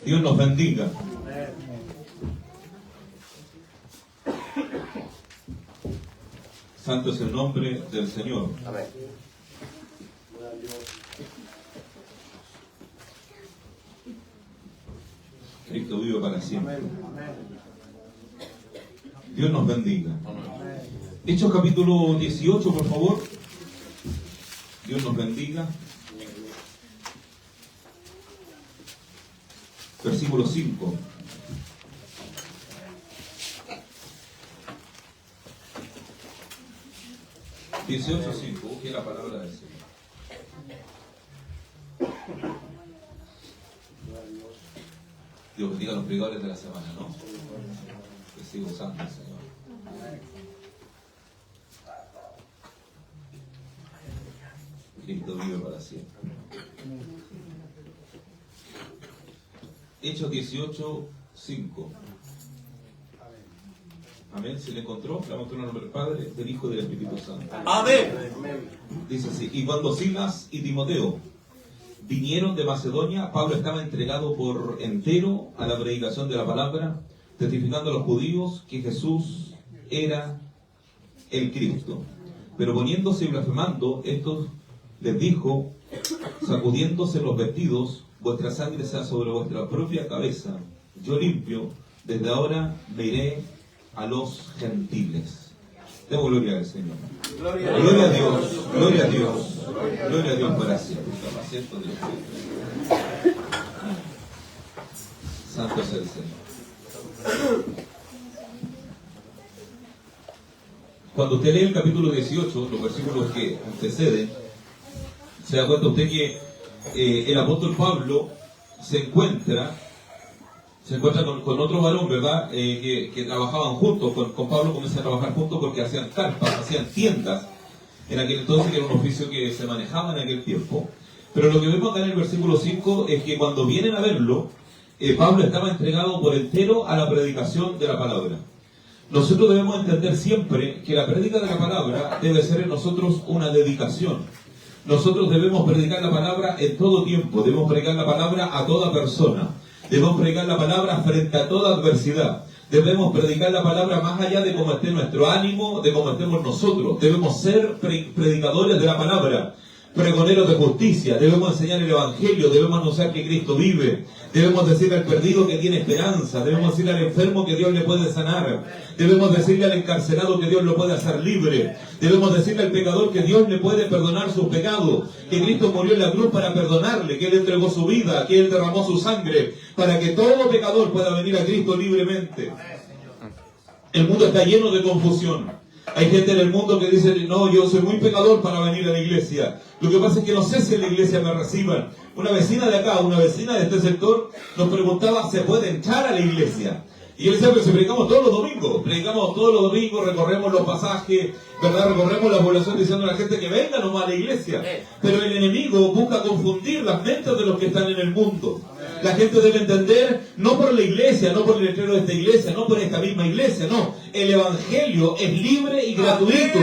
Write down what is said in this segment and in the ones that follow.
Dios nos bendiga. Santo es el nombre del Señor. Amén. Cristo vive para siempre. Dios nos bendiga. Hechos capítulo 18, por favor. Dios nos bendiga. Versículo 5. Dieciocho 5. Busque la palabra del Señor. Dios bendiga a los predicadores de la semana, ¿no? Que siga usando el Señor. Cristo vive para siempre. Hechos 18, 5. Amén. Si le encontró, le mostró el nombre del Padre, del Hijo y del Espíritu Santo. Amén. Dice así: y cuando Silas y Timoteo vinieron de Macedonia, Pablo estaba entregado por entero a la predicación de la palabra, testificando a los judíos que Jesús era el Cristo. Pero poniéndose y blasfemando, estos les dijo, sacudiéndose los vestidos, vuestra sangre sea sobre vuestra propia cabeza. Yo limpio, desde ahora me iré a los gentiles. Demos gloria al Señor. Gloria a Dios, gloria a Dios, gloria a Dios para siempre. Santo es el Señor. Cuando usted lee el capítulo 18, los versículos que anteceden, se da cuenta usted que el apóstol Pablo se encuentra con otro varón, ¿verdad? Que trabajaban juntos. Con Pablo comienzan a trabajar juntos porque hacían carpas, hacían tiendas. En aquel entonces, que era un oficio que se manejaba en aquel tiempo. Pero lo que vemos acá en el versículo 5 es que cuando vienen a verlo, Pablo estaba entregado por entero a la predicación de la palabra. Nosotros debemos entender siempre que la prédica de la palabra debe ser en nosotros una dedicación. Nosotros debemos predicar la palabra en todo tiempo, debemos predicar la palabra a toda persona, debemos predicar la palabra frente a toda adversidad, debemos predicar la palabra más allá de cómo esté nuestro ánimo, de cómo estemos nosotros. Debemos ser predicadores de la palabra, pregoneros de justicia, debemos enseñar el Evangelio, debemos anunciar que Cristo vive, debemos decirle al perdido que tiene esperanza, debemos decirle al enfermo que Dios le puede sanar, debemos decirle al encarcelado que Dios lo puede hacer libre, debemos decirle al pecador que Dios le puede perdonar sus pecados, que Cristo murió en la cruz para perdonarle, que Él entregó su vida, que Él derramó su sangre, para que todo pecador pueda venir a Cristo libremente. El mundo está lleno de confusión. Hay gente en el mundo que dice, no, yo soy muy pecador para venir a la iglesia. Lo que pasa es que no sé si en la iglesia me reciban. Una vecina de acá, una vecina de este sector, nos preguntaba, ¿se puede entrar a la iglesia? Y él decía, pero si predicamos todos los domingos, recorremos los pasajes, ¿verdad? Recorremos la población diciendo a la gente que venga nomás a la iglesia. Pero el enemigo busca confundir las mentes de los que están en el mundo. La gente debe entender, no por la iglesia, no por el letrero de esta iglesia, no por esta misma iglesia, no. El evangelio es libre y gratuito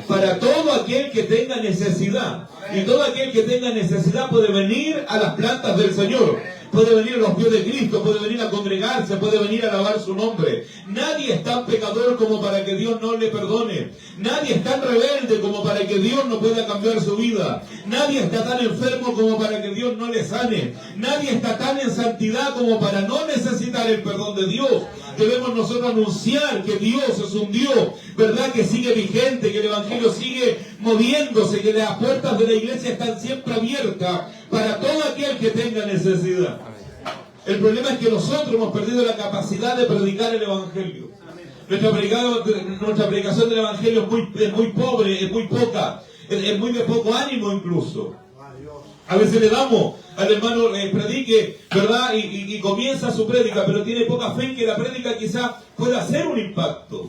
para todo aquel que tenga necesidad. Y todo aquel que tenga necesidad puede venir a las plantas del Señor. Puede venir a los pies de Cristo, puede venir a congregarse, puede venir a alabar su nombre. Nadie es tan pecador como para que Dios no le perdone. Nadie es tan rebelde como para que Dios no pueda cambiar su vida. Nadie está tan enfermo como para que Dios no le sane. Nadie está tan en santidad como para no necesitar el perdón de Dios. Debemos nosotros anunciar que Dios es un Dios, ¿verdad? Que sigue vigente, que el Evangelio sigue moviéndose, que las puertas de la iglesia están siempre abiertas para todo aquel que tenga necesidad. El problema es que nosotros hemos perdido la capacidad de predicar el Evangelio. Nuestra predicación del Evangelio es muy pobre, es muy poca, es muy de poco ánimo incluso. A veces le damos al hermano predique, ¿verdad? Y comienza su prédica, pero tiene poca fe en que la prédica quizás pueda hacer un impacto.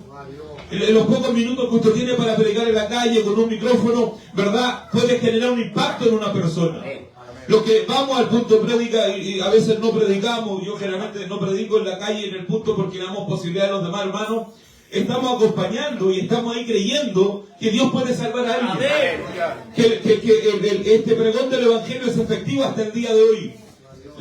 En los pocos minutos que usted tiene para predicar en la calle con un micrófono, ¿verdad? Puede generar un impacto en una persona. Los que vamos al punto de prédica y a veces no predicamos, yo generalmente no predico en la calle en el punto porque damos posibilidad a los demás hermanos, estamos acompañando y estamos ahí creyendo que Dios puede salvar a alguien. Que este pregón del Evangelio es efectivo hasta el día de hoy.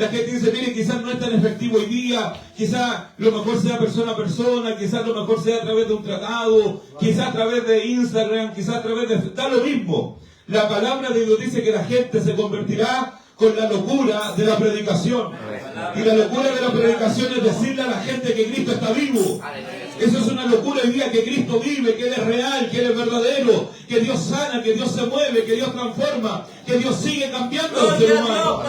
La gente dice, mire, quizás no es tan efectivo hoy día, quizás lo mejor sea persona a persona, quizás lo mejor sea a través de un tratado, quizás a través de Instagram, quizás a través de... Da lo mismo. La palabra de Dios dice que la gente se convertirá con la locura de la predicación. Y la locura de la predicación es decirle a la gente que Cristo está vivo. Eso es una locura hoy día, que Cristo vive, que Él es real, que Él es verdadero, que Dios sana, que Dios se mueve, que Dios transforma, que Dios sigue cambiando al ser humano.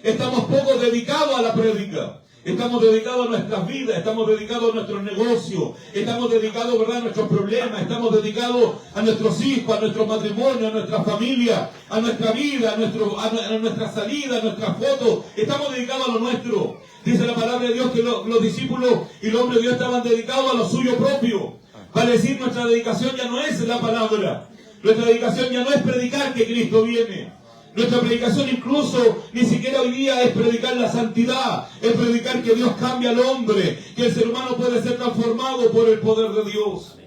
Estamos poco dedicados a la prédica. Estamos dedicados a nuestras vidas, estamos dedicados a nuestros negocios, estamos dedicados, ¿verdad?, a nuestros problemas, estamos dedicados a nuestros hijos, a nuestro matrimonio, a nuestra familia, a nuestra vida, a nuestra salida, a nuestras fotos. Estamos dedicados a lo nuestro. Dice la palabra de Dios que los discípulos y el hombre de Dios estaban dedicados a lo suyo propio. Vale decir, nuestra dedicación ya no es la palabra. Nuestra dedicación ya no es predicar que Cristo viene. Nuestra predicación incluso ni siquiera hoy día es predicar la santidad, es predicar que Dios cambia al hombre, que el ser humano puede ser transformado por el poder de Dios.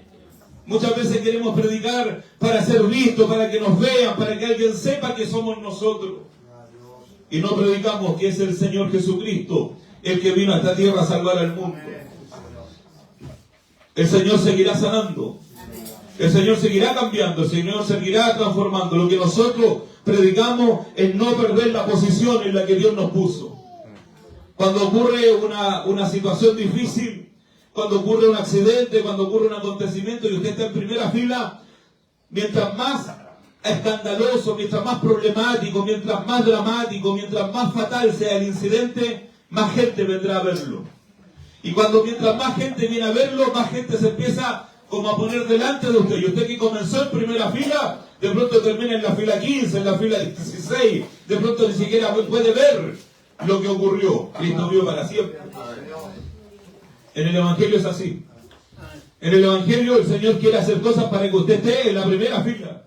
Muchas veces queremos predicar para ser vistos, para que nos vean, para que alguien sepa que somos nosotros. Y no predicamos que es el Señor Jesucristo el que vino a esta tierra a salvar al mundo. El Señor seguirá sanando. El Señor seguirá cambiando, el Señor seguirá transformando. Lo que nosotros predicamos es no perder la posición en la que Dios nos puso. Cuando ocurre una situación difícil, cuando ocurre un accidente, cuando ocurre un acontecimiento y usted está en primera fila, mientras más escandaloso, mientras más problemático, mientras más dramático, mientras más fatal sea el incidente, más gente vendrá a verlo. Y mientras más gente viene a verlo, más gente se empieza como a poner delante de usted. Y usted que comenzó en primera fila, de pronto termina en la fila 15, en la fila 16, de pronto ni siquiera puede ver lo que ocurrió. Cristo vive para siempre. En el Evangelio es así. En el Evangelio el Señor quiere hacer cosas para que usted esté en la primera fila.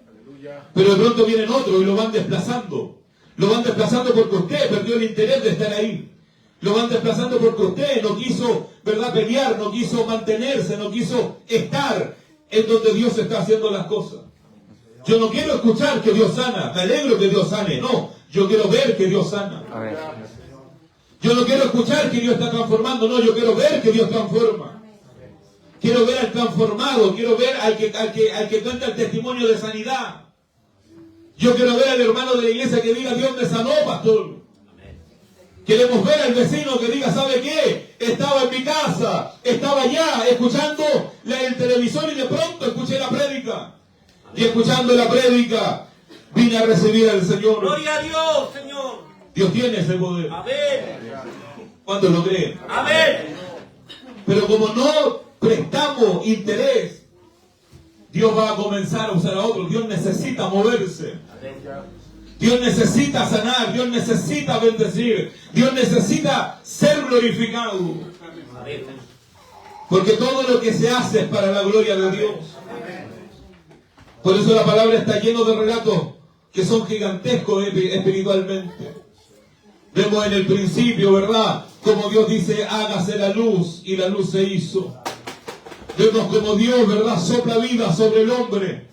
Pero de pronto vienen otros y lo van desplazando. Lo van desplazando porque usted perdió el interés de estar ahí. Lo van desplazando porque usted no quiso, ¿verdad?, pelear, no quiso mantenerse, no quiso estar en donde Dios está haciendo las cosas. Yo no quiero escuchar que Dios sana, me alegro que Dios sane, no, yo quiero ver que Dios sana. Yo no quiero escuchar que Dios está transformando, no, yo quiero ver que Dios transforma. Quiero ver al transformado, quiero ver al que cuenta el testimonio de sanidad. Yo quiero ver al hermano de la iglesia que diga, Dios me sanó, pastor. Queremos ver al vecino que diga, ¿sabe qué? Estaba en mi casa, estaba allá, escuchando el televisor y de pronto escuché la prédica. Y escuchando la prédica, vine a recibir al Señor. Gloria a Dios, Señor. Dios tiene ese poder. Amén. ¿Cuántos lo creen? Amén. Pero como no prestamos interés, Dios va a comenzar a usar a otros. Dios necesita moverse. Dios necesita sanar, Dios necesita bendecir, Dios necesita ser glorificado. Porque todo lo que se hace es para la gloria de Dios. Por eso la palabra está lleno de relatos que son gigantescos espiritualmente. Vemos en el principio, ¿verdad?, como Dios dice, hágase la luz, y la luz se hizo. Vemos como Dios, ¿verdad?, sopla vida sobre el hombre.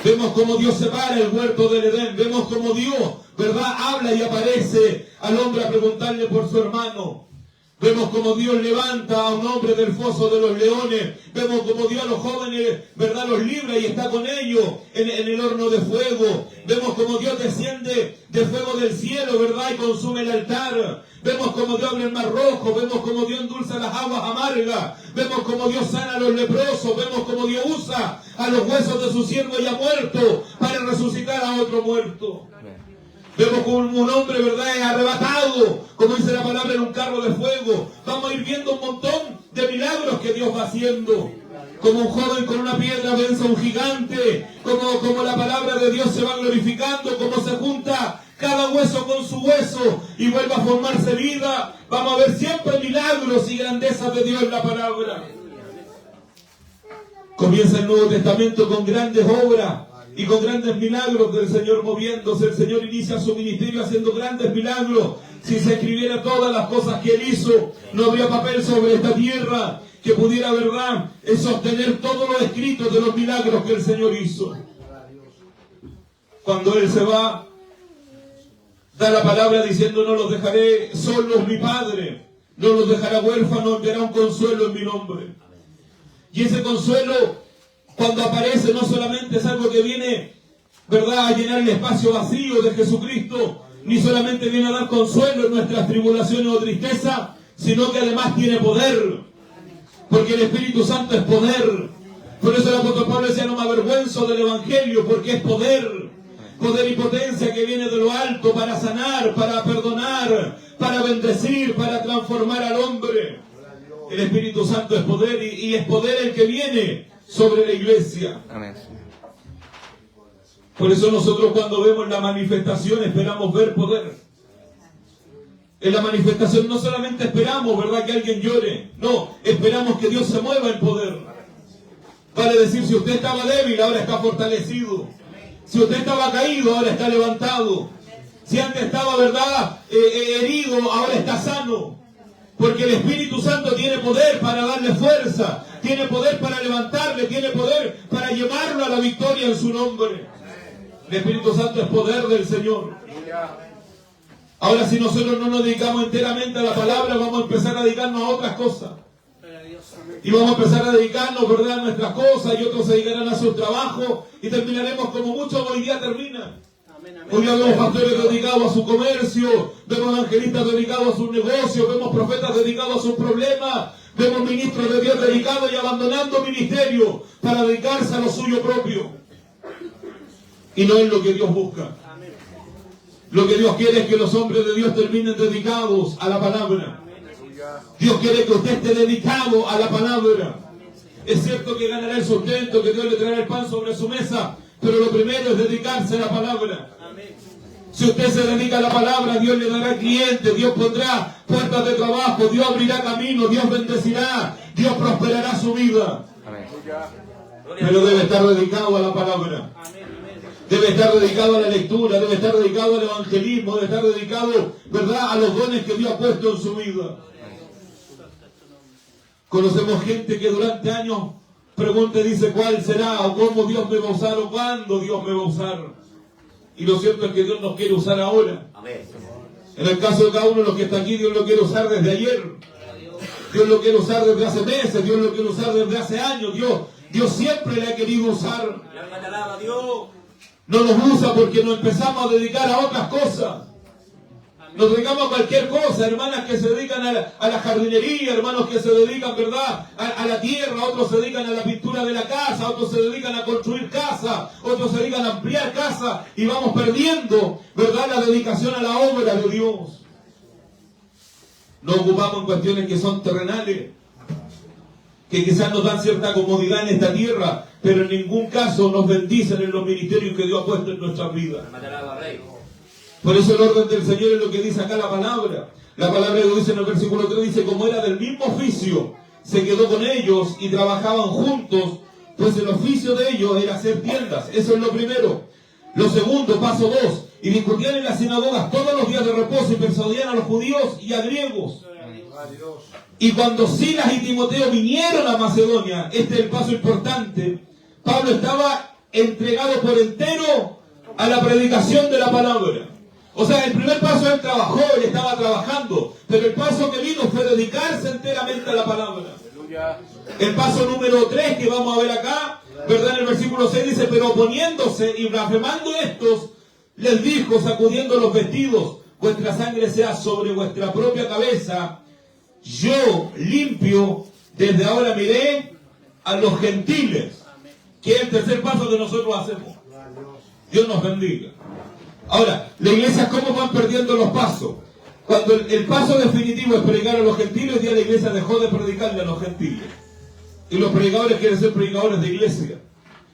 Vemos como Dios separa el huerto del Edén. Vemos como Dios, ¿verdad?, habla y aparece al hombre a preguntarle por su hermano. Vemos como Dios levanta a un hombre del foso de los leones. Vemos como Dios a los jóvenes, ¿verdad?, los libra y está con ellos en el horno de fuego. Vemos como Dios desciende de fuego del cielo, ¿verdad?, y consume el altar. Vemos como Dios abre el mar rojo. Vemos como Dios endulza las aguas amargas. Vemos como Dios sana a los leprosos. Vemos como Dios usa a los huesos de su siervo ya muerto para resucitar a otro muerto. Vemos como un hombre, ¿verdad?, es arrebatado, como dice la palabra, en un carro de fuego. Vamos a ir viendo un montón de milagros que Dios va haciendo. Como un joven con una piedra vence a un gigante. Como la palabra de Dios se va glorificando. Como se junta cada hueso con su hueso y vuelve a formarse vida. Vamos a ver siempre milagros y grandezas de Dios en la palabra. Comienza el Nuevo Testamento con grandes obras y con grandes milagros del Señor moviéndose. El Señor inicia su ministerio haciendo grandes milagros. Si se escribiera todas las cosas que Él hizo, no habría papel sobre esta tierra que pudiera, ¿verdad?, sostener todos los escritos de los milagros que el Señor hizo. Cuando Él se va, Da la palabra diciendo: no los dejaré solos mi Padre, no los dejará huérfanos, enviará un consuelo en mi nombre. Y ese consuelo, cuando aparece, no solamente es algo que viene, ¿verdad?, a llenar el espacio vacío de Jesucristo, ni solamente viene a dar consuelo en nuestras tribulaciones o tristeza, sino que además tiene poder, porque el Espíritu Santo es poder. Por eso el apóstol Pablo decía: no me avergüenzo del Evangelio, porque es poder y potencia que viene de lo alto para sanar, para perdonar, para bendecir, para transformar al hombre. El Espíritu Santo es poder, y es poder el que viene sobre la iglesia. Amén. Por eso nosotros, cuando vemos la manifestación, esperamos ver poder. En la manifestación no solamente esperamos, ¿verdad?, que alguien llore. No, esperamos que Dios se mueva en poder. Vale decir, si usted estaba débil, ahora está fortalecido. Si usted estaba caído, ahora está levantado. Si antes estaba, ¿verdad?, herido, ahora está sano. Porque el Espíritu Santo tiene poder para darle fuerza, tiene poder para levantarle, tiene poder para llevarlo a la victoria en su nombre. El Espíritu Santo es poder del Señor. Ahora, si nosotros no nos dedicamos enteramente a la palabra, vamos a empezar a dedicarnos a otras cosas. Y vamos a empezar a dedicarnos, ¿verdad?, a nuestras cosas, y otros se dedicarán a sus trabajos, y terminaremos como muchos hoy día terminan. Hoy día vemos pastores dedicados a su comercio, vemos evangelistas dedicados a sus negocios, vemos profetas dedicados a sus problemas, vemos ministros de Dios dedicados y abandonando ministerio para dedicarse a lo suyo propio. Y no es lo que Dios busca. Lo que Dios quiere es que los hombres de Dios terminen dedicados a la palabra. Dios quiere que usted esté dedicado a la palabra. Es cierto que ganará el sustento, que Dios le traerá el pan sobre su mesa, pero lo primero es dedicarse a la palabra. Si usted se dedica a la palabra, Dios le dará clientes, Dios pondrá puertas de trabajo, Dios abrirá camino, Dios bendecirá, Dios prosperará su vida. Amén. Pero debe estar dedicado a la palabra. Debe estar dedicado a la lectura, debe estar dedicado al evangelismo, debe estar dedicado, ¿verdad?, a los dones que Dios ha puesto en su vida. Conocemos gente que durante años pregunta y dice: ¿cuál será? O cómo Dios me va a usar, o cuándo Dios me va a usar. Y lo cierto es que Dios nos quiere usar ahora. En el caso de cada uno de los que está aquí, Dios lo quiere usar desde ayer. Dios lo quiere usar desde hace meses, Dios lo quiere usar desde hace años. Dios siempre le ha querido usar. No nos usa porque nos empezamos a dedicar a otras cosas. Nos dedicamos a cualquier cosa, hermanas que se dedican a la jardinería, hermanos que se dedican, ¿verdad?, a la tierra, otros se dedican a la pintura de la casa, otros se dedican a construir casa, otros se dedican a ampliar casa, y vamos perdiendo, ¿verdad?, la dedicación a la obra de Dios. Nos ocupamos en cuestiones que son terrenales, que quizás nos dan cierta comodidad en esta tierra, pero en ningún caso nos bendicen en los ministerios que Dios ha puesto en nuestras vidas. Por eso el orden del Señor es lo que dice acá la palabra. La palabra lo dice en el versículo 3, dice: como era del mismo oficio, se quedó con ellos y trabajaban juntos, pues el oficio de ellos era hacer tiendas. Eso es lo primero. Lo segundo, paso 2, y discutían en las sinagogas todos los días de reposo y persuadían a los judíos y a griegos. Y cuando Silas y Timoteo vinieron a Macedonia, este es el paso importante, Pablo estaba entregado por entero a la predicación de la palabra. O sea, el primer paso él trabajó, él estaba trabajando, pero el paso que vino fue dedicarse enteramente a la palabra. El paso número 3 que vamos a ver acá, ¿verdad?, en el versículo 6 dice: pero oponiéndose y blasfemando estos, les dijo, sacudiendo los vestidos: vuestra sangre sea sobre vuestra propia cabeza, yo limpio, desde ahora miré a los gentiles. Que es el tercer paso que nosotros hacemos. Dios nos bendiga. Ahora, las iglesias, ¿cómo van perdiendo los pasos? Cuando el paso definitivo es predicar a los gentiles, hoy día la iglesia dejó de predicarle a los gentiles. Y los predicadores quieren ser predicadores de iglesia.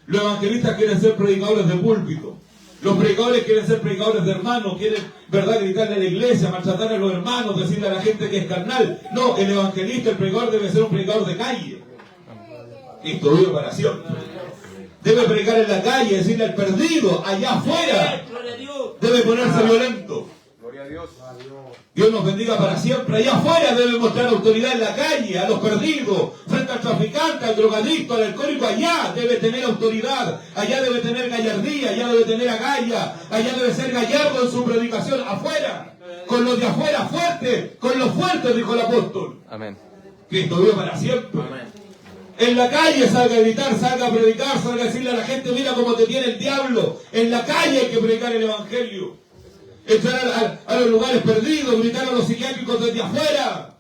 Los evangelistas quieren ser predicadores de púlpito. Los predicadores quieren ser predicadores de hermanos, quieren, ¿verdad?, gritarle a la iglesia, maltratar a los hermanos, decirle a la gente que es carnal. No, el evangelista, el predicador debe ser un predicador de calle. Instruido para siempre. Debe predicar en la calle, decirle al perdido, allá afuera. Debe ponerse violento. Dios nos bendiga para siempre. Allá afuera debe mostrar autoridad en la calle, a los perdidos, frente al traficante, al drogadicto, al alcohólico. Allá debe tener autoridad, allá debe tener gallardía, allá debe tener agallas, allá debe ser gallardo en su predicación. Afuera, con los de afuera, fuerte, con los fuertes, dijo el apóstol. Amén. Cristo vive para siempre. Amén. En la calle salga a gritar, salga a predicar, salga a decirle a la gente, mira cómo te tiene el diablo. En la calle hay que predicar el evangelio. Entrar a los lugares perdidos, gritar a los psiquiátricos desde afuera.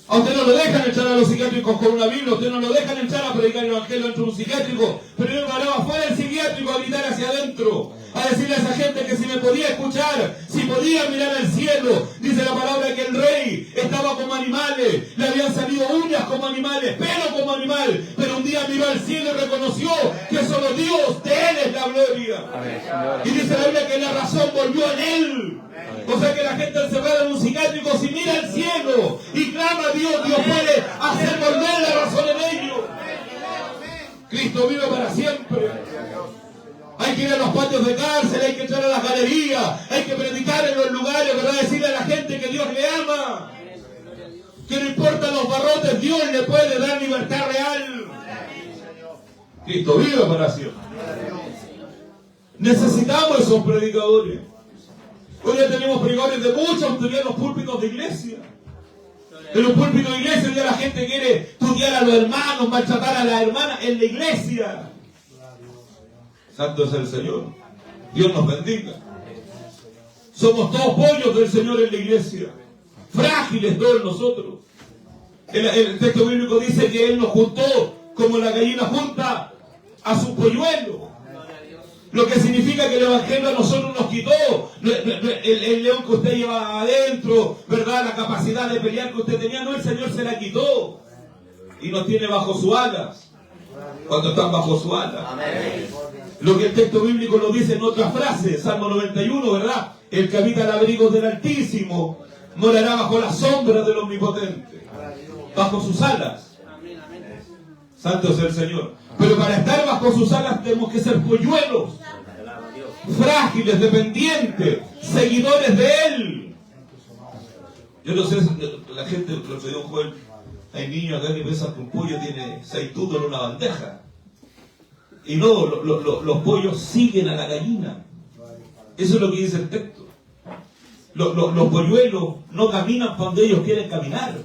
A usted no lo dejan entrar a los psiquiátricos con una Biblia, a usted no lo dejan entrar a predicar el evangelio dentro de un psiquiátrico, pero yo me paraba afuera del psiquiátrico a gritar hacia adentro, a decirle a esa gente que si me podía escuchar, si podía mirar al cielo. Dice la palabra que el rey estaba como animales, le habían salido uñas como animales, pelo como animal, pero un día miró al cielo y reconoció que solo Dios, de Él es la gloria. Amén, Señor. Y dice la Biblia que la razón volvió en Él. O sea que la gente encerrada en un psiquiátrico, si mira al cielo y clama a Dios, Dios puede hacer volver la razón en ellos. Cristo vive para siempre. Hay que ir a los patios de cárcel, hay que entrar a las galerías, hay que predicar en los lugares, ¿verdad? Decirle a la gente que Dios le ama. Que no importa los barrotes, Dios le puede dar libertad real. Cristo vive para siempre. Necesitamos esos predicadores. Hoy ya tenemos predicadores de mucha autoridad en los púlpitos de iglesia. En los púlpitos de iglesia ya la gente quiere estudiar a los hermanos, maltratar a las hermanas en la iglesia. Santo es el Señor. Dios nos bendiga. Somos todos pollos del Señor en la iglesia. Frágiles todos nosotros. El texto bíblico dice que Él nos juntó como la gallina junta a su polluelo. Lo que significa que el Evangelio a nosotros nos quitó el león que usted lleva adentro, ¿verdad? La capacidad de pelear que usted tenía. No, el Señor se la quitó y nos tiene bajo sus alas. Cuando están bajo su ala. Amén. Lo que el texto bíblico lo dice en otra frase, Salmo 91, ¿verdad? El que habita al abrigo del Altísimo morará bajo la sombra del Omnipotente, bajo sus alas. Santo es el Señor. Pero para estar bajo sus alas tenemos que ser polluelos, frágiles, dependientes, seguidores de Él. Yo no sé, la gente, lo que dio un joven, hay niños acá que piensan que un pollo tiene 6 tutos en una bandeja. Y no, los pollos siguen a la gallina. Eso es lo que dice el texto. Los polluelos no caminan para donde ellos quieren caminar.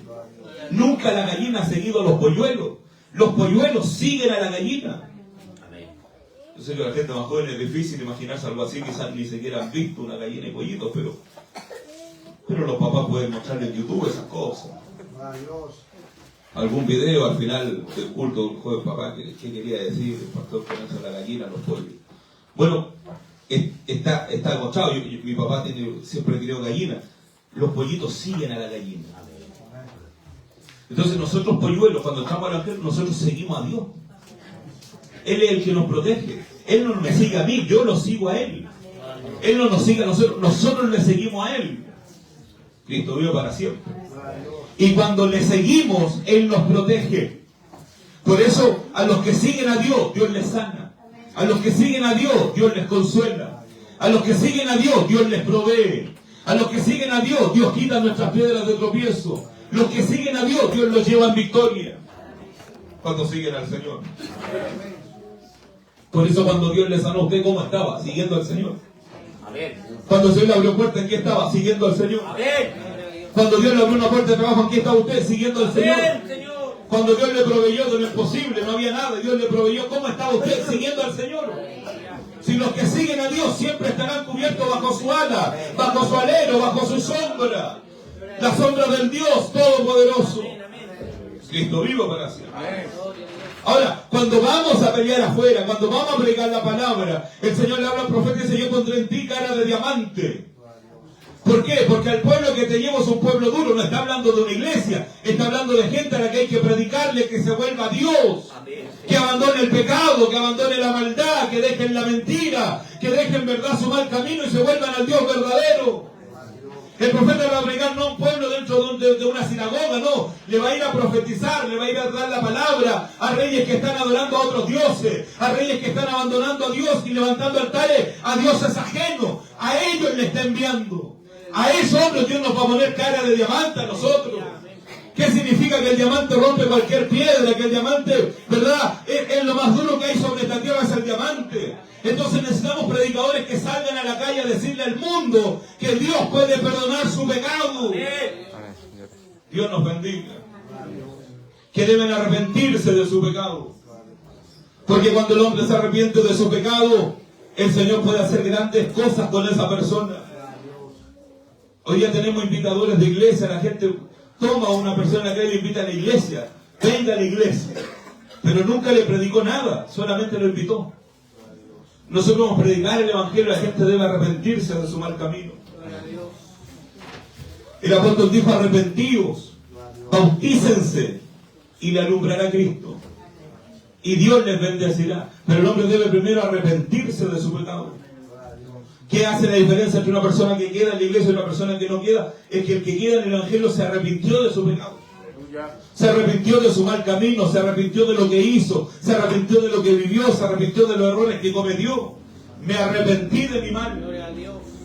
Nunca la gallina ha seguido a los polluelos. Los polluelos siguen a la gallina. Yo sé que a la gente más joven es difícil imaginarse algo así, quizás ni siquiera han visto una gallina y pollitos, pero los papás pueden mostrarle en YouTube esas cosas. Algún video al final del culto, un joven papá, ¿qué quería decir el pastor con eso de la gallina, los pollos? Bueno, está demostrado. Mi papá siempre crió gallinas. Los pollitos siguen a la gallina. Entonces nosotros polluelos, cuando estamos al Evangelio, nosotros seguimos a Dios. Él es el que nos protege. Él no me sigue a mí, yo lo sigo a Él. Él no nos sigue a nosotros le seguimos a Él. Cristo vive para siempre. Y cuando le seguimos, Él nos protege. Por eso, a los que siguen a Dios, Dios les sana. A los que siguen a Dios, Dios les consuela. A los que siguen a Dios, Dios les provee. A los que siguen a Dios, Dios quita nuestras piedras de tropiezo. Los que siguen a Dios, Dios los lleva en victoria. Cuando siguen al Señor. Por eso cuando Dios le sanó a usted, ¿cómo estaba? Siguiendo al Señor. Cuando el Señor le abrió puerta, ¿en qué estaba? Siguiendo al Señor. Cuando Dios le abrió una puerta de trabajo, ¿en qué estaba usted? Siguiendo al Señor. Cuando Dios le proveyó de lo imposible, no había nada, Dios le proveyó, ¿cómo estaba usted? Siguiendo al Señor. Si los que siguen a Dios siempre estarán cubiertos bajo su ala, bajo su alero, bajo su sombra. La sombra del Dios Todopoderoso. Cristo vivo para siempre. Ahora, cuando vamos a pelear afuera, cuando vamos a predicar la palabra, el Señor le habla al profeta y dice, yo pondré en ti cara de diamante. ¿Por qué? Porque al pueblo que te llevo es un pueblo duro. No está hablando de una iglesia, está hablando de gente a la que hay que predicarle que se vuelva a Dios, que abandone el pecado, que abandone la maldad, que dejen la mentira, que dejen verdad su mal camino y se vuelvan al Dios verdadero. El profeta le va a predicar no a un pueblo dentro de una sinagoga, no. Le va a ir a profetizar, le va a ir a dar la palabra a reyes que están adorando a otros dioses, a reyes que están abandonando a Dios y levantando altares a dioses ajenos. A ellos le está enviando. A esos hombres Dios nos va a poner cara de diamante a nosotros. ¿Qué significa que el diamante rompe cualquier piedra? Que el diamante, ¿verdad? Es lo más duro que hay sobre esta tierra, es el diamante. Entonces necesitamos predicadores que salgan a la calle a decirle al mundo que Dios puede perdonar su pecado. Dios nos bendiga. Que deben arrepentirse de su pecado. Porque cuando el hombre se arrepiente de su pecado, el Señor puede hacer grandes cosas con esa persona. Hoy día tenemos invitadores de iglesia, la gente toma a una persona que le invita a la iglesia, venga a la iglesia, pero nunca le predicó nada, solamente lo invitó. Nosotros vamos a predicar el evangelio, la gente debe arrepentirse de su mal camino. El apóstol dijo: arrepentíos, bautícense y le alumbrará Cristo. Y Dios les bendecirá. Pero el hombre debe primero arrepentirse de su pecado. ¿Qué hace la diferencia entre una persona que queda en la iglesia y una persona que no queda? Es que el que queda en el evangelio se arrepintió de su pecado. Se arrepintió de su mal camino, se arrepintió de lo que hizo, se arrepintió de lo que vivió, se arrepintió de los errores que cometió. Me arrepentí de mi mal.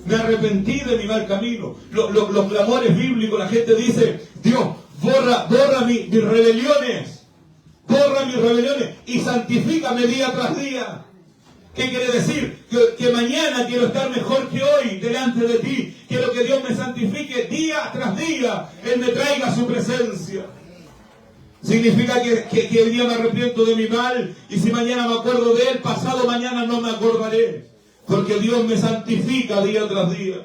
Me arrepentí de mi mal camino. Los clamores bíblicos, la gente dice: Dios, borra mis rebeliones. Borra mis rebeliones y santifícame día tras día. ¿Qué quiere decir? Que mañana quiero estar mejor que hoy delante de ti. Quiero que Dios me santifique día tras día. Él me traiga a su presencia. Significa que hoy día me arrepiento de mi mal. Y si mañana me acuerdo de él, pasado mañana no me acordaré. Porque Dios me santifica día tras día.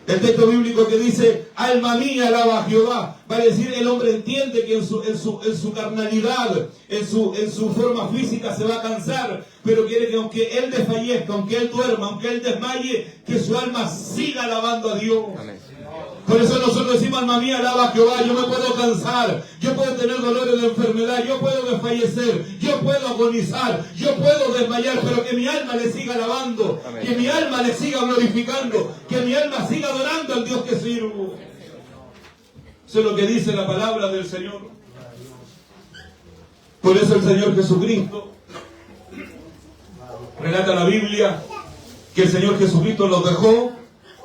El texto bíblico que dice: alma mía, alaba a Jehová. Va a decir, el hombre entiende que en su carnalidad, en su forma física se va a cansar, pero quiere que aunque él desfallezca, aunque él duerma, aunque él desmaye, que su alma siga alabando a Dios. Amén. Por eso nosotros decimos: alma mía, alaba a Jehová. Yo me puedo cansar, yo puedo tener dolores de enfermedad, yo puedo desfallecer, yo puedo agonizar, yo puedo desmayar, pero que mi alma le siga alabando. Amén. Que mi alma le siga glorificando, que mi alma siga adorando al Dios que sirvo. Eso es lo que dice la palabra del Señor. Por eso el Señor Jesucristo, relata la Biblia que el Señor Jesucristo los dejó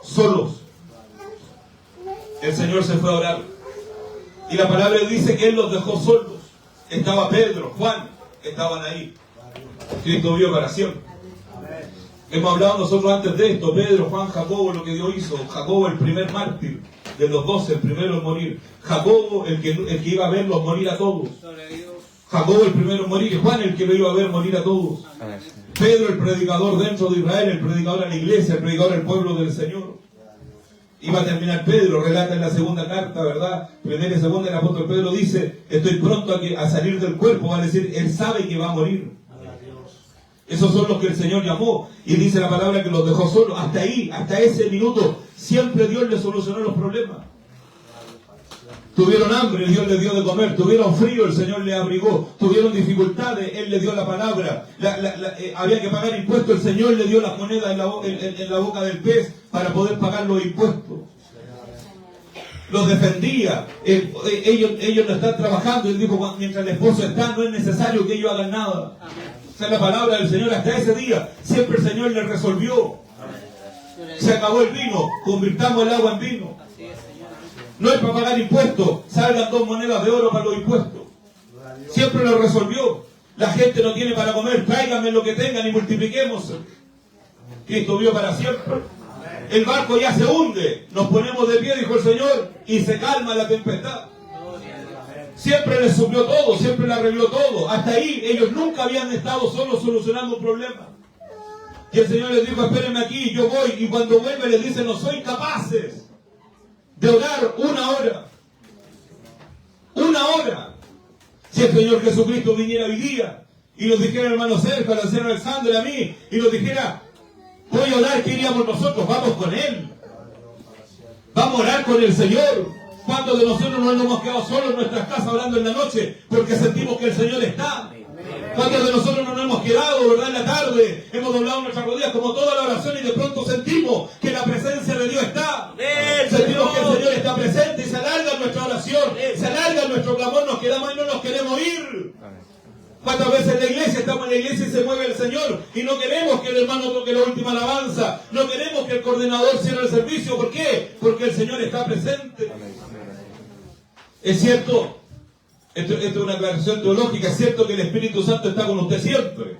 solos. El Señor se fue a orar. Y la palabra dice que Él los dejó solos. Estaba Pedro, Juan, estaban ahí. Cristo vio para siempre. Hemos hablado nosotros antes de esto: Pedro, Juan, Jacobo, lo que Dios hizo. Jacobo, el primer mártir de los 12, el primero en morir. Jacobo, el que iba a verlos morir a todos. Jacobo, el primero en morir. Y Juan, el que lo iba a ver morir a todos. Pedro, el predicador dentro de Israel, el predicador en la iglesia, el predicador del pueblo del Señor. Iba a terminar Pedro, relata en la segunda carta, ¿verdad? Primera y segunda, el apóstol Pedro dice: estoy pronto a salir del cuerpo. Va a decir, él sabe que va a morir. Esos son los que el Señor llamó. Y dice la palabra que los dejó solos. Hasta ahí, hasta ese minuto, siempre Dios les solucionó los problemas. Tuvieron hambre, Dios les dio de comer. Tuvieron frío, el Señor les abrigó. Tuvieron dificultades, Él les dio la palabra. Había que pagar impuestos, el Señor les dio las monedas en la boca del pez para poder pagar los impuestos. Los defendía. Ellos no están trabajando. Él dijo: mientras el esposo está, no es necesario que ellos hagan nada. Esa es la palabra del Señor. Hasta ese día siempre el Señor les resolvió. Se acabó el vino, convirtamos el agua en vino. No es para pagar impuestos, salgan 2 monedas de oro para los impuestos. Siempre lo resolvió. La gente no tiene para comer, tráiganme lo que tengan y multipliquemos. Cristo vio para siempre. El barco ya se hunde, nos ponemos de pie, dijo el Señor, y se calma la tempestad. Siempre les suplió todo, siempre le arregló todo. Hasta ahí ellos nunca habían estado solos solucionando un problema. Y el Señor les dijo: espérenme aquí, yo voy. Y cuando vuelve les dice: no soy capaces de orar 1 hora. 1 hora. Si el Señor Jesucristo viniera hoy día y nos dijera, hermano Sergio, al señor Alexander, a mí, y nos dijera: voy a orar, ¿qué iríamos nosotros? Vamos con Él. Vamos a orar con el Señor. ¿Cuántos de nosotros no nos hemos quedado solos en nuestras casas orando en la noche porque sentimos que el Señor está? ¿Cuántos de nosotros no nos hemos quedado, verdad, en la tarde? Hemos doblado nuestras rodillas como toda la oración y de pronto sentimos que la presencia de Dios está. Sentimos que el Señor está presente y se alarga nuestra oración, se alarga nuestro clamor, nos quedamos y no nos queremos ir. ¿Cuántas veces en la iglesia estamos en la iglesia y se mueve el Señor y no queremos que el hermano toque la última alabanza? No queremos que el coordinador cierre el servicio. ¿Por qué? Porque el Señor está presente. Es cierto, esto es una aclaración teológica, es cierto que el Espíritu Santo está con usted siempre.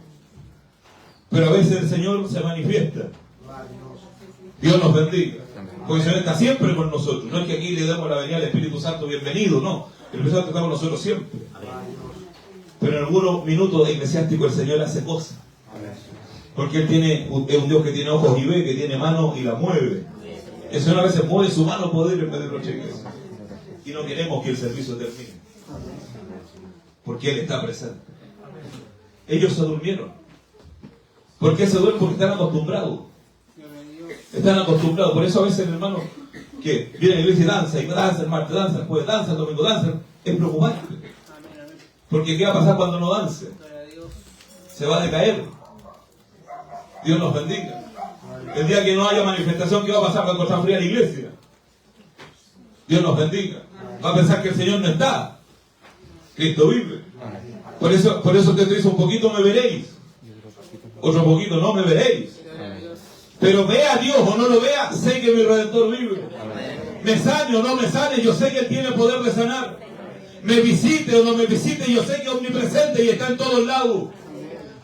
Pero a veces el Señor se manifiesta. Dios nos bendiga. Porque el Señor está siempre con nosotros. No es que aquí le demos la venida al Espíritu Santo, bienvenido, no. El Espíritu Santo está con nosotros siempre. Pero en algunos minutos eclesiásticos el Señor hace cosas. Porque Él es un Dios que tiene ojos y ve, que tiene manos y la mueve. El Señor a veces mueve su mano poder en vez de los cheques. Y no queremos que el servicio termine. Porque Él está presente. Ellos se durmieron. ¿Por qué se duermen? Porque están acostumbrados. Están acostumbrados. Por eso a veces el hermano que viene a la iglesia y danza el martes, danza el jueves, danza el domingo, danza, es preocupante. Porque ¿qué va a pasar cuando no dance? Se va a decaer. Dios nos bendiga. El día que no haya manifestación, ¿qué va a pasar cuando está fría la iglesia? Dios nos bendiga. Va a pensar que el Señor no está. Cristo vive. Por eso te dice un poquito me veréis. Otro poquito no me veréis. Pero vea a Dios o no lo vea, sé que mi Redentor vive. Me sane o no me sane, yo sé que Él tiene poder de sanar. Me visite o no me visite, yo sé que es omnipresente y está en todos lados.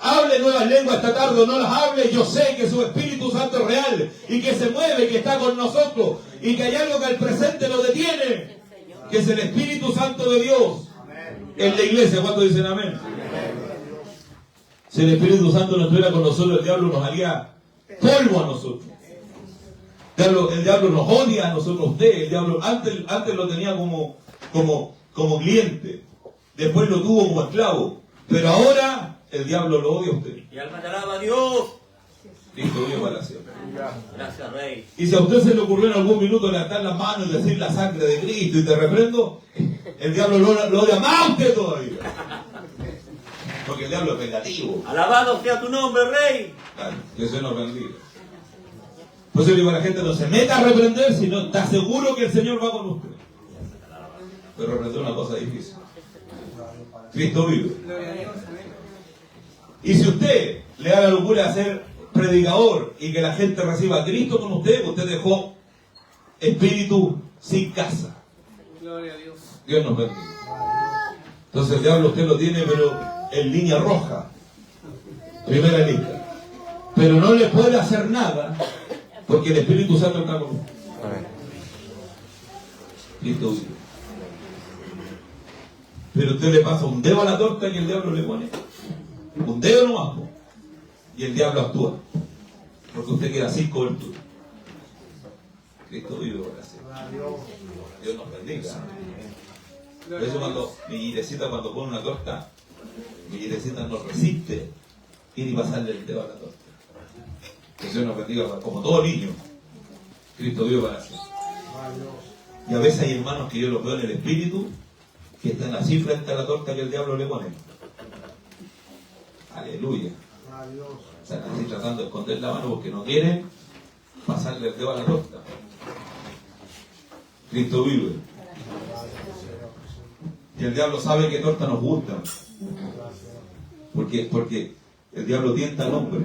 Hable nuevas lenguas esta tarde o no las hable, yo sé que su Espíritu Santo es real y que se mueve, que está con nosotros y que hay algo que al presente lo detiene, que es el Espíritu Santo de Dios en la iglesia. ¿Cuántos dicen amén? Si el Espíritu Santo no estuviera con nosotros, el diablo nos haría polvo a nosotros. El diablo nos odia a nosotros, usted. El diablo antes lo tenía como cliente, después lo tuvo como esclavo, pero ahora el diablo lo odia a usted. Y alma te alaba a Dios. Cristo vive para siempre. Gracias, Rey. Y si a usted se le ocurrió en algún minuto levantar las manos y decir la sangre de Cristo y te reprendo, el diablo lo odia más a usted todavía. Porque el diablo es vengativo. Alabado sea tu nombre, Rey. Claro, que se nos bendiga. Por eso digo a la gente, no se meta a reprender, sino está seguro que el Señor va con usted. Pero reprender es una cosa difícil. Cristo vive. Y si usted le da la locura de ser predicador y que la gente reciba a Cristo con usted dejó espíritu sin casa. Gloria a Dios. Dios nos bendiga. Entonces el diablo usted lo tiene, pero en línea roja. Primera lista. Pero no le puede hacer nada porque el Espíritu Santo está con usted. Cristo vive. Pero usted le pasa un dedo a la torta y el diablo le pone un dedo nomás, y el diablo actúa porque usted queda sin cobertura. Cristo vive por así. Dios nos bendiga. Por eso cuando mi girecita cuando pone una torta, mi girecita no resiste y ni pasarle el dedo a la torta. Que Dios nos bendiga como todo niño. Cristo vive para así. Y a veces hay hermanos que yo los veo en el espíritu que están así frente a la torta que el diablo le pone. Aleluya. Están así tratando de esconder la mano porque no quieren pasarle el dedo a la torta. Cristo vive. Y el diablo sabe que torta nos gusta. Porque el diablo tienta al hombre,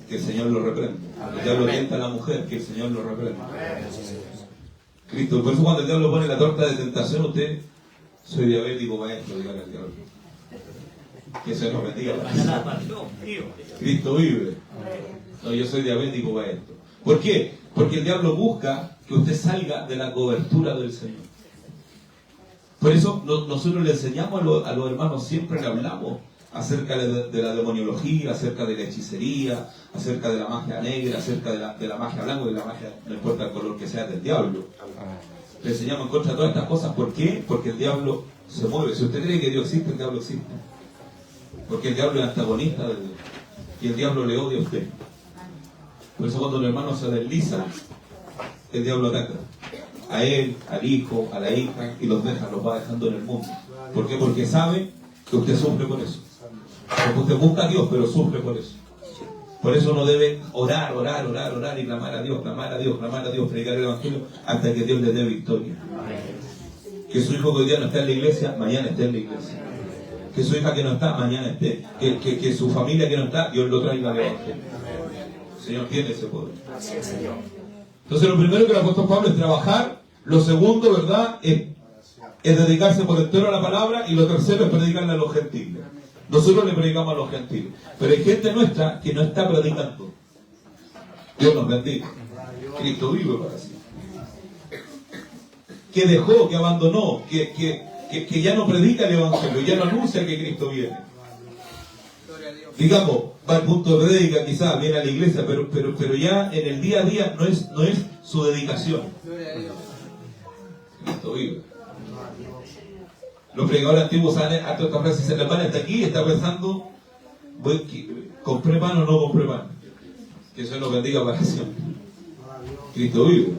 que el Señor lo reprende. El diablo tienta a la mujer, que el Señor lo reprende. Cristo, por eso cuando el diablo pone la torta de tentación, usted, soy diabético maestro, dígale al diablo. Que se nos bendiga. Cristo vive. No, yo soy diabético maestro. ¿Por qué? Porque el diablo busca que usted salga de la cobertura del Señor. Por eso nosotros le enseñamos a los hermanos, siempre le hablamos acerca de la demoniología, acerca de la hechicería, acerca de la magia negra, acerca de la magia blanca, de la magia, no importa el color que sea, del diablo. Le enseñamos en contra de todas estas cosas. ¿Por qué? Porque el diablo se mueve. Si usted cree que Dios existe, el diablo existe. Porque el diablo es antagonista de Dios. Y el diablo le odia a usted. Por eso cuando los hermanos se deslizan, el diablo ataca. A él, al hijo, a la hija, y los va dejando en el mundo. ¿Por qué? Porque sabe que usted sufre por eso. Porque usted busca a Dios, pero sufre por eso. Por eso uno debe orar y clamar a Dios, predicar el Evangelio, hasta que Dios le dé victoria. Que su hijo que hoy día no está en la iglesia, mañana esté en la iglesia. Que su hija que no está, mañana esté. Que su familia que no está, Dios lo traiga al Evangelio. El Señor tiene ese poder. Entonces lo primero que el apóstol Pablo es trabajar. Lo segundo, ¿verdad?, es dedicarse por entero a la palabra. Y lo tercero es predicarle a los gentiles. Nosotros le predicamos a los gentiles. Pero hay gente nuestra que no está predicando. Dios nos bendiga. Cristo vive para sí. Que dejó, que abandonó, que ya no predica el Evangelio, ya no anuncia que Cristo viene. Digamos, va al punto de predica, quizás viene a la iglesia, pero ya en el día a día no es su dedicación. Cristo vive. Los predicadores antiguos saben hasta esta frase, se le van hasta aquí, está pensando, ¿compré pan o no compré pan? Que eso nos bendiga para siempre. Cristo vive.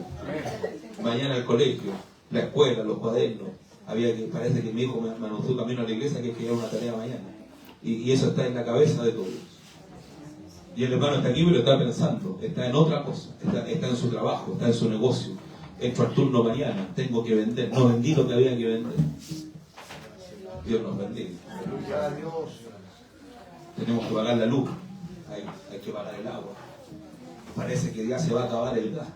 Mañana el colegio, la escuela, los cuadernos. Parece que mi hijo me anunció camino a la iglesia que era una tarea mañana. Y eso está en la cabeza de todos. Y el hermano está aquí, pero está pensando, está en otra cosa, está en su trabajo, está en su negocio. Entro al turno mañana, tengo que vender. No vendí lo que había que vender. Dios nos bendiga. Tenemos que pagar la luz, hay que pagar el agua. Parece que ya se va a acabar el gas.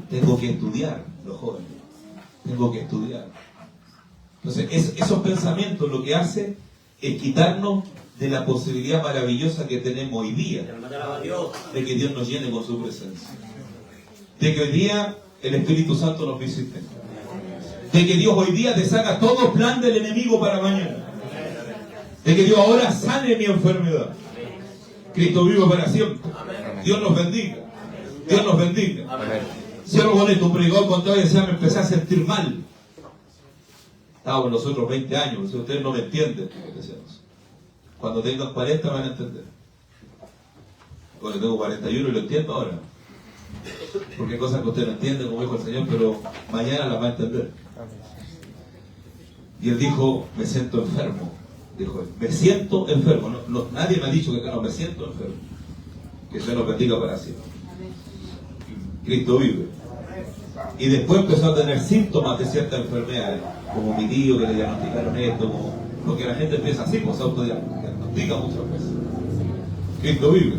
Tengo que estudiar, los jóvenes. Tengo que estudiar. Entonces, esos pensamientos lo que hacen es quitarnos de la posibilidad maravillosa que tenemos hoy día de que Dios nos llene con su presencia. De que hoy día el Espíritu Santo nos visite. De que Dios hoy día te saca todo plan del enemigo para mañana. De que Dios ahora sane mi enfermedad. Cristo vive para siempre. Dios nos bendiga. Dios nos bendiga. Cierro con esto, un predicador contaba y decía, me empecé a sentir mal. Estábamos nosotros 20 años, si ustedes no me entienden, decíamos. Cuando tengan 40 van a entender. Porque tengo 41 y lo entiendo ahora. Porque hay cosas que usted no entiende, como dijo el Señor, pero mañana las va a entender. Y él dijo, me siento enfermo. Dijo él, me siento enfermo. Nadie me ha dicho que no, me siento enfermo. Que Dios nos bendiga para siempre. Cristo vive. Y después empezó a tener síntomas de ciertas enfermedades, como mi tío que le diagnosticaron esto, porque la gente empieza así, pues se autodiagnostica muchas veces. Cristo vive.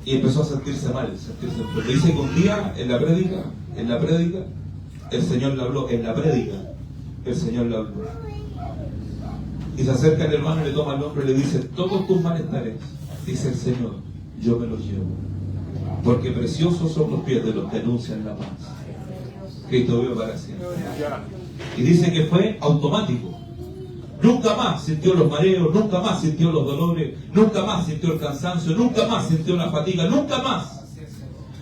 Y empezó a sentirse mal, sentirse enfermo. Dice que un día en la prédica, el Señor le habló, el Señor le habló. Y se acerca al hermano y le toma el hombro y le dice, todos tus malestares, dice el Señor, yo me los llevo. Porque preciosos son los pies de los que anuncian la paz. Cristo vive para siempre. Y dice que fue automático. Nunca más sintió los mareos, nunca más sintió los dolores, nunca más sintió el cansancio, nunca más sintió la fatiga, nunca más.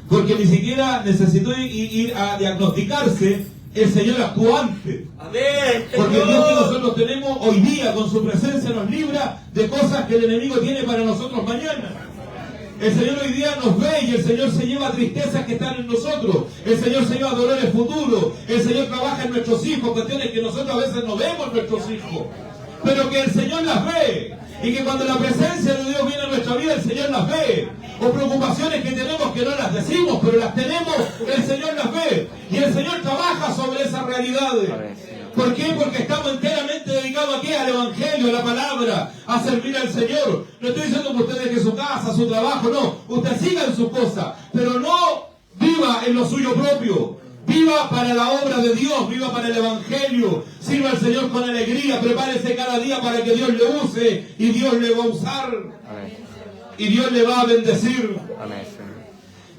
Porque ni siquiera necesitó ir a diagnosticarse, el Señor actuó antes. Amén. Porque el Dios que nosotros tenemos hoy día con su presencia nos libra de cosas que el enemigo tiene para nosotros mañana. El Señor hoy día nos ve y el Señor se lleva tristezas que están en nosotros. El Señor se lleva dolores futuros. El Señor trabaja en nuestros hijos, cuestiones que nosotros a veces no vemos en nuestros hijos. Pero que el Señor las ve. Y que cuando la presencia de Dios viene a nuestra vida, el Señor las ve. O preocupaciones que tenemos que no las decimos, pero las tenemos, el Señor las ve. Y el Señor trabaja sobre esas realidades. ¿Por qué? Porque estamos enteramente dedicados aquí al Evangelio, a la palabra, a servir al Señor. No estoy diciendo que usted deje su casa, su trabajo, no. Usted siga en su cosa, pero no viva en lo suyo propio. Viva para la obra de Dios, viva para el Evangelio. Sirva al Señor con alegría, prepárese cada día para que Dios le use y Dios le va a usar. Amén. Y Dios le va a bendecir. Amén.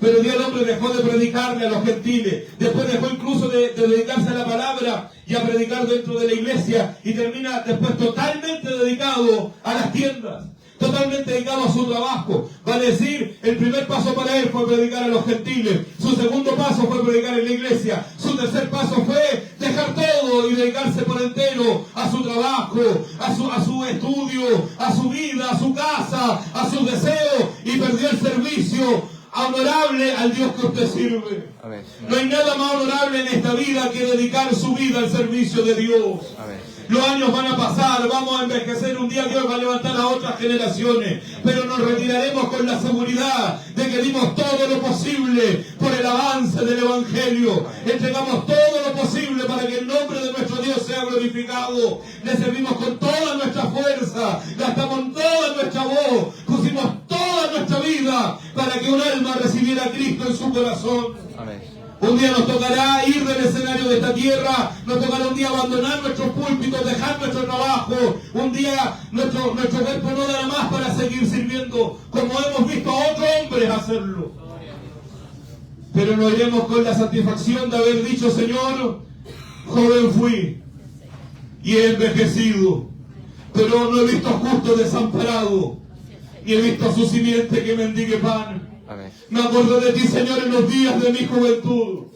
Pero Dios el hombre dejó de predicarle a los gentiles. Después dejó incluso de dedicarse a la palabra y a predicar dentro de la iglesia. Y termina después totalmente dedicado a las tiendas. Totalmente dedicado a su trabajo. Vale decir, el primer paso para él fue predicar a los gentiles. Su segundo paso fue predicar en la iglesia. Su tercer paso fue dejar todo y dedicarse por entero a su trabajo, a su estudio, a su vida, a su casa, a sus deseos. Y perdió el servicio honorable al Dios que usted sirve. Amén. No hay nada más honorable en esta vida que dedicar su vida al servicio de Dios. Amén. Los años van a pasar, vamos a envejecer, un día Dios va a levantar a otras generaciones, pero nos retiraremos con la seguridad de que dimos todo lo posible por el avance del Evangelio. Entregamos todo lo posible para que el nombre de nuestro Dios sea glorificado. Le servimos con toda nuestra fuerza, gastamos toda nuestra voz, pusimos toda nuestra vida para que un alma recibiera a Cristo en su corazón. Amén. Un día nos tocará ir del escenario de esta tierra, nos tocará un día abandonar nuestros púlpitos, dejar nuestro trabajo. Un día nuestro cuerpo no dará más para seguir sirviendo, como hemos visto a otros hombres hacerlo. Pero nos iremos con la satisfacción de haber dicho: Señor, joven fui y he envejecido, pero no he visto justo desamparado, ni he visto a su simiente que mendigue pan. Amén. Me acuerdo de ti, Señor, en los días de mi juventud.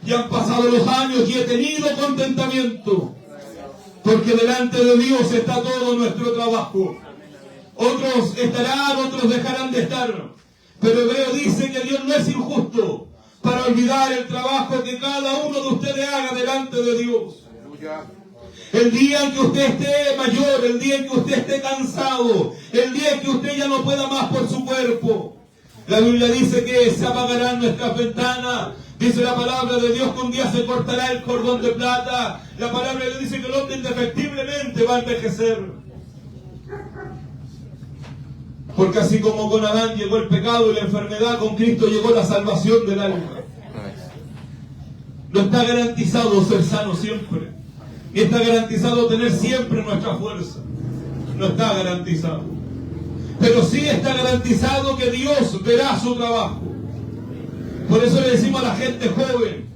Y han pasado los años y he tenido contentamiento. Porque delante de Dios está todo nuestro trabajo. Otros estarán, otros dejarán de estar. Pero Hebreo dice que Dios no es injusto para olvidar el trabajo que cada uno de ustedes haga delante de Dios. El día en que usted esté mayor, el día en que usted esté cansado, el día en que usted ya no pueda más por su cuerpo. La Biblia dice que se apagarán nuestras ventanas. Dice la palabra de Dios que un día se cortará el cordón de plata. La palabra de Dios dice que el hombre indefectiblemente va a envejecer. Porque así como con Adán llegó el pecado y la enfermedad, con Cristo llegó la salvación del alma. No está garantizado ser sano siempre. Ni está garantizado tener siempre nuestra fuerza. No está garantizado. Pero sí está garantizado que Dios verá su trabajo. Por eso le decimos a la gente joven,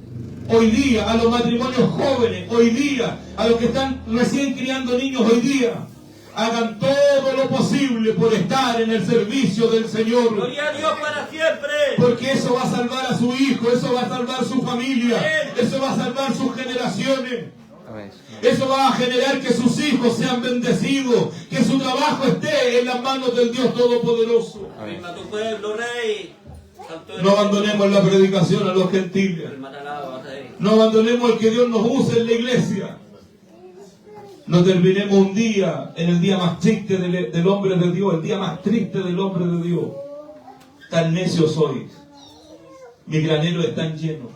hoy día, a los matrimonios jóvenes, hoy día, a los que están recién criando niños hoy día, hagan todo lo posible por estar en el servicio del Señor. Gloria a Dios para siempre. Porque eso va a salvar a su hijo, eso va a salvar su familia, eso va a salvar sus generaciones. Eso va a generar que sus hijos sean bendecidos, que su trabajo esté en las manos del Dios Todopoderoso. Amén. A tu pueblo, Rey. No abandonemos la predicación a los gentiles. No abandonemos el que Dios nos use en la iglesia. No terminemos un día en el día más triste del hombre de Dios, el día más triste del hombre de Dios. Tan necio soy. Mis graneros están llenos.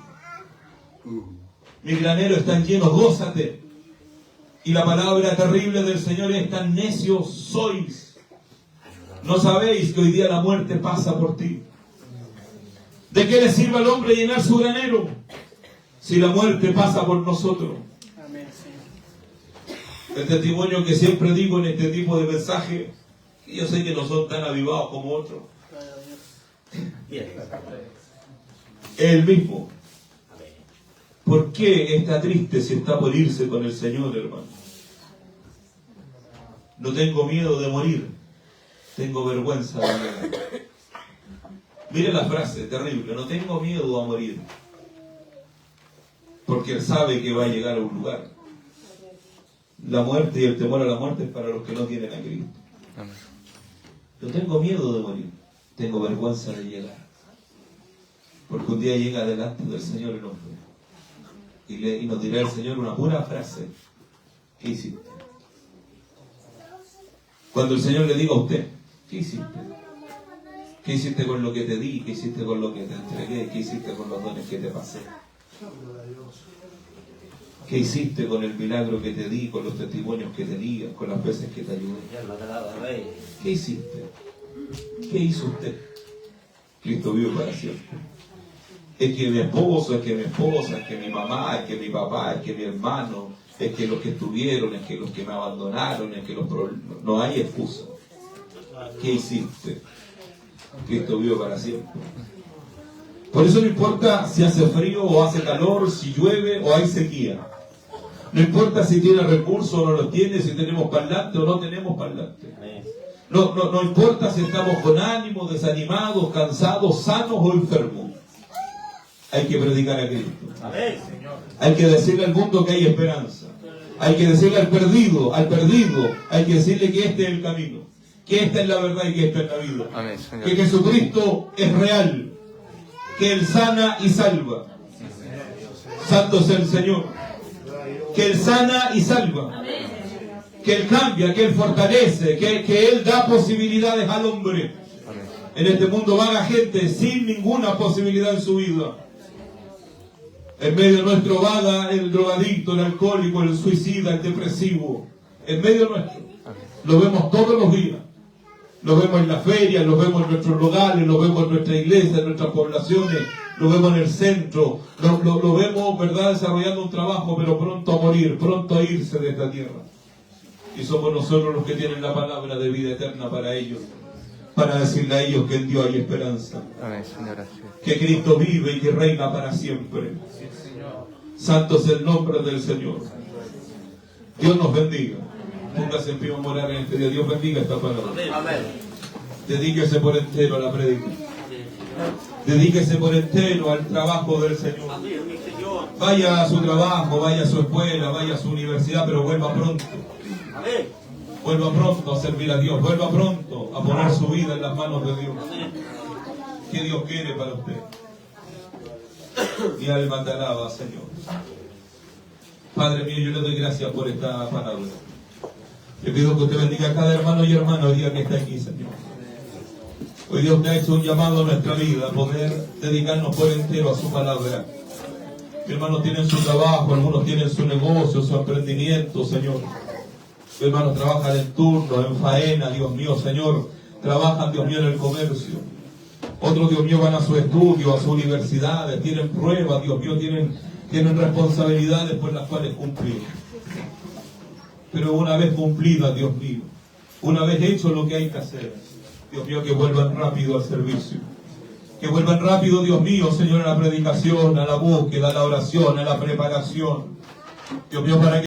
Mis graneros están llenos, gózate. Y la palabra terrible del Señor es: tan necios sois. ¿No sabéis que hoy día la muerte pasa por ti? ¿De qué le sirve al hombre llenar su granero si la muerte pasa por nosotros? El testimonio que siempre digo en este tipo de mensajes, que yo sé que no son tan avivados como otros, es el mismo. ¿Por qué está triste si está por irse con el Señor, hermano? No tengo miedo de morir, tengo vergüenza de morir. Mire la frase, terrible: no tengo miedo a morir, porque él sabe que va a llegar a un lugar. La muerte y el temor a la muerte es para los que no tienen a Cristo. No tengo miedo de morir, tengo vergüenza de llegar, porque un día llega delante del Señor el hombre y nos dirá el Señor una pura frase: ¿qué hiciste? Cuando el Señor le diga a usted: ¿qué hiciste? ¿Qué hiciste con lo que te di? ¿Qué hiciste con lo que te entregué? ¿Qué hiciste con los dones que te pasé? ¿Qué hiciste con el milagro que te di, con los testimonios que te di, con las veces que te ayudé? ¿Qué hiciste? ¿Qué hizo usted? Cristo vive para siempre. Es que mi esposo, es que mi esposa, es que mi mamá, es que mi papá, es que mi hermano, es que los que estuvieron, es que los que me abandonaron, es que los problemas. No hay excusa. ¿Qué hiciste? Cristo vive para siempre. Por eso no importa si hace frío o hace calor, si llueve o hay sequía. No importa si tiene recursos o no los tiene, si tenemos parlante o no tenemos parlante. No importa si estamos con ánimo, desanimados, cansados, sanos o enfermos. Hay que predicar a Cristo. Hay que decirle al mundo que hay esperanza. Hay que decirle al perdido, hay que decirle que este es el camino, que esta es la verdad y que esta es la vida. Amén, Señor. Que Jesucristo es real, que Él sana y salva. Santo es el Señor. Que Él sana y salva. Que Él cambia, que Él fortalece, que Él da posibilidades al hombre. En este mundo vaga gente sin ninguna posibilidad en su vida. En medio nuestro vaga el drogadicto, el alcohólico, el suicida, el depresivo. En medio nuestro. Lo vemos todos los días. Lo vemos en las ferias, lo vemos en nuestros lugares, lo vemos en nuestra iglesia, en nuestras poblaciones, lo vemos en el centro. Lo vemos, ¿verdad?, desarrollando un trabajo, pero pronto a morir, pronto a irse de esta tierra. Y somos nosotros los que tienen la palabra de vida eterna para ellos. Para decirle a ellos que en Dios hay esperanza. Amén, Señor, así es. Que Cristo vive y que reina para siempre. Santo es el nombre del Señor. Dios nos bendiga. Póngase en pie a morar en este día. Dios bendiga esta palabra. Amén. Dedíquese por entero a la predica. Dedíquese por entero al trabajo del Señor. Amén, mi Señor. Vaya a su trabajo, vaya a su escuela, vaya a su universidad, pero vuelva pronto. Amén. Vuelva pronto a servir a Dios. Vuelva pronto a poner su vida en las manos de Dios. Amén. ¿Qué Dios quiere para usted? Mi alma te alaba, Señor. Padre mío, yo le doy gracias por esta palabra. Le pido que usted bendiga a cada hermano y hermana hoy día que está aquí, Señor. Hoy Dios me ha hecho un llamado a nuestra vida, a poder dedicarnos por entero a su palabra. Mis hermanos tienen su trabajo, algunos tienen su negocio, su emprendimiento, Señor. Mis hermanos trabajan en turno, en faena, Dios mío, Señor. Trabajan, Dios mío, en el comercio. Otros, Dios mío, van a su estudio, a sus universidades, tienen pruebas, Dios mío, tienen responsabilidades por las cuales cumplir. Pero una vez cumplida, Dios mío, una vez hecho lo que hay que hacer, Dios mío, que vuelvan rápido al servicio. Que vuelvan rápido, Dios mío, Señor, a la predicación, a la búsqueda, a la oración, a la preparación. Dios mío, para que